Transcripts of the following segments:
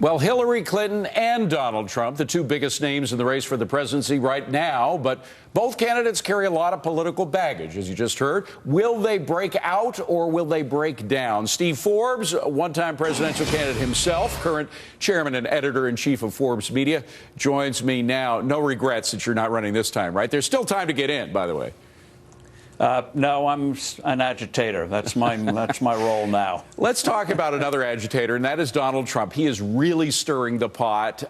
Well, Hillary Clinton and Donald Trump, the two biggest names in the race for the presidency right now, but both candidates carry a lot of political baggage, as you just heard. Will they break out or will they break down? Steve Forbes, a one-time presidential candidate himself, current chairman and editor-in-chief of Forbes Media, joins me now. No regrets that you're not running this time, right? There's still time to get in, by the way. No, I'm an agitator. That's my role now. Let's talk about another agitator, and that is Donald Trump. He is really stirring the pot.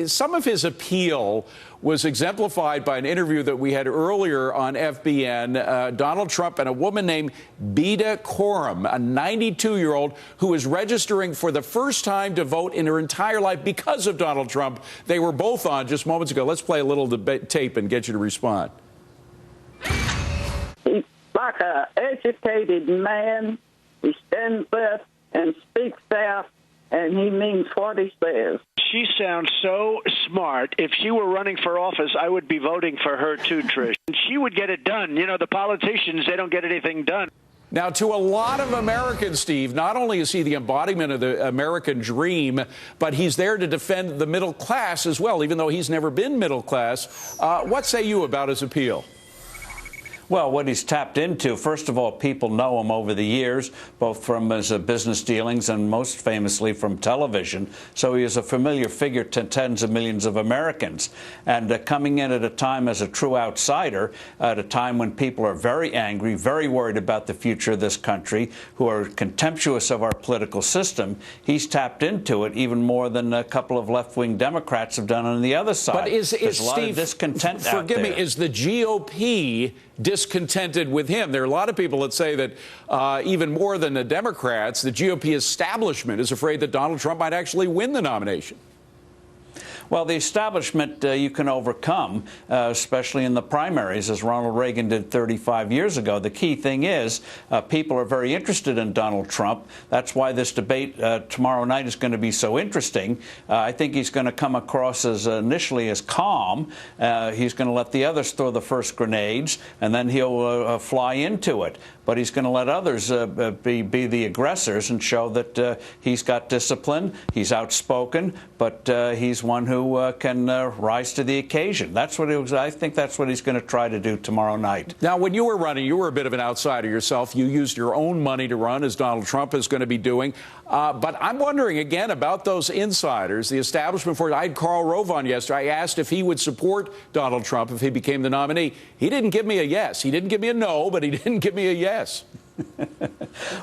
Some of his appeal was exemplified by an interview that we had earlier on FBN. Donald Trump and a woman named Bida Corum, a 92-year-old who is registering for the first time to vote in her entire life because of Donald Trump. They were both on just moments ago. Let's play a little tape and get you to respond. Like an educated man, he stands up and speaks out, and he means what he says. She sounds so smart. If she were running for office, I would be voting for her too, Trish. She would get it done. You know, the politicians, they don't get anything done. Now, to a lot of Americans, Steve, not only is he the embodiment of the American dream, but he's there to defend the middle class as well, even though he's never been middle class. What say you about his appeal? Well, what he's tapped into, first of all, people know him over the years, both from his business dealings and most famously from television. So he is a familiar figure to tens of millions of Americans. And coming in at a time as a true outsider, at a time when people are very angry, very worried about the future of this country, who are contemptuous of our political system, he's tapped into it even more than a couple of left-wing Democrats have done on the other side. But is There's a lot Steve, of discontent out forgive there. me, is the GOP discontented with him? There are a lot of people that say that even more than the Democrats, the GOP establishment is afraid that Donald Trump might actually win the nomination. Well, the establishment you can overcome, especially in the primaries, as Ronald Reagan did 35 years ago. The key thing is people are very interested in Donald Trump. That's why this debate tomorrow night is going to be so interesting. I think he's going to come across as initially as calm. He's going to let the others throw the first grenades, and then he'll fly into it. But he's going to let others be the aggressors and show that he's got discipline, he's outspoken, but he's one who can rise to the occasion. That's what I think that's what he's going to try to do tomorrow night. Now, when you were running, you were a bit of an outsider yourself. You used your own money to run, as Donald Trump is going to be doing. But I'm wondering, again, about those insiders, the establishment for it. I had Karl Rove on yesterday. I asked if he would support Donald Trump if he became the nominee. He didn't give me a yes. He didn't give me a no, but he didn't give me a yes.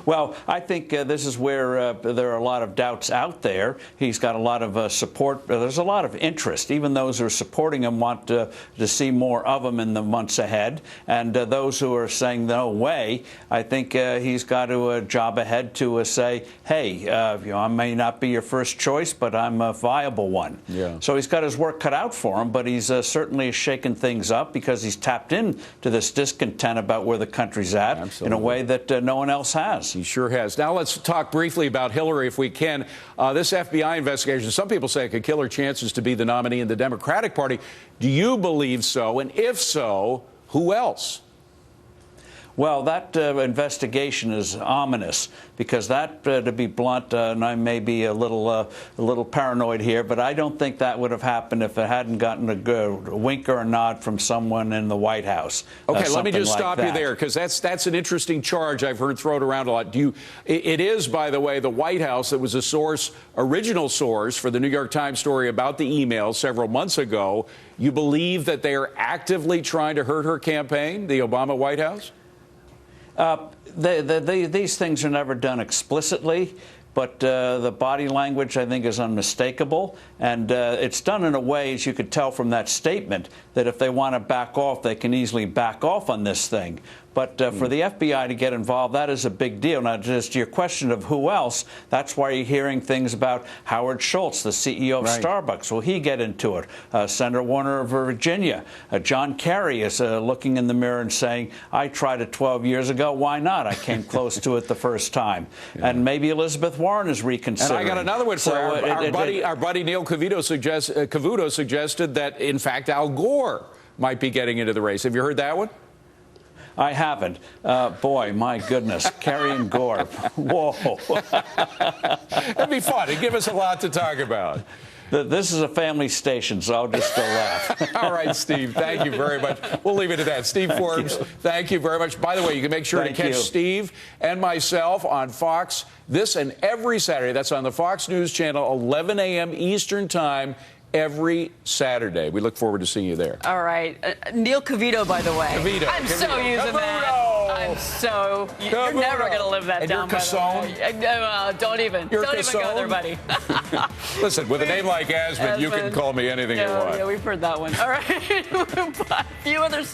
Well, I think this is where there are a lot of doubts out there. He's got a lot of support. There's a lot of interest. Even those who are supporting him want to see more of him in the months ahead. And those who are saying no way, I think he's got a job ahead to say, hey, I may not be your first choice, but I'm a viable one. Yeah. So he's got his work cut out for him, but he's certainly shaken things up because he's tapped into this discontent about where the country's at. Absolutely. In a way that no one else has. He sure has. Now let's talk briefly about Hillary, if we can. This FBI investigation, some people say it could kill her chances to be the nominee in the Democratic Party. Do you believe so? And if so, who else? Well, that investigation is ominous because that, to be blunt, and I may be a little paranoid here, but I don't think that would have happened if it hadn't gotten a wink or a nod from someone in the White House. Okay, let me just stop you there, because that's an interesting charge I've heard thrown around a lot. It is, by the way, the White House that was a original source for the New York Times story about the emails several months ago. You believe that they are actively trying to hurt her campaign, the Obama White House? These things are never done explicitly, but the body language, I think, is unmistakable. And it's done in a way, as you could tell from that statement, that if they want to back off, they can easily back off on this thing. But for the FBI to get involved, that is a big deal. Now, just to your question of who else, that's why you're hearing things about Howard Schultz, the CEO of Starbucks. Will he get into it? Senator Warner of Virginia. John Kerry is looking in the mirror and saying, I tried it 12 years ago. Why not? I came close to it the first time. Yeah. And maybe Elizabeth Warren is reconsidering. And I got another one for our buddy Neil Cavuto suggested that, in fact, Al Gore might be getting into the race. Have you heard that one? I haven't. Boy, my goodness, Kerry and Gore. Whoa. It'd be fun. It'd give us a lot to talk about. This is a family station, so I'll just laugh. All right, Steve, thank you very much. We'll leave it at that. Steve Forbes, thank you very much. By the way, you can make sure to catch Steve and myself on Fox this and every Saturday. That's on the Fox News Channel, 11 a.m. Eastern Time, every Saturday. We look forward to seeing you there. All right. Neil Cavito, by the way. Cavito. I'm so using that. I'm so. You're never going to live that down, by the way. Don't even go there, buddy. Listen, with a name like Asmund, you can call me anything you want. Yeah, we've heard that one. All right. A few others.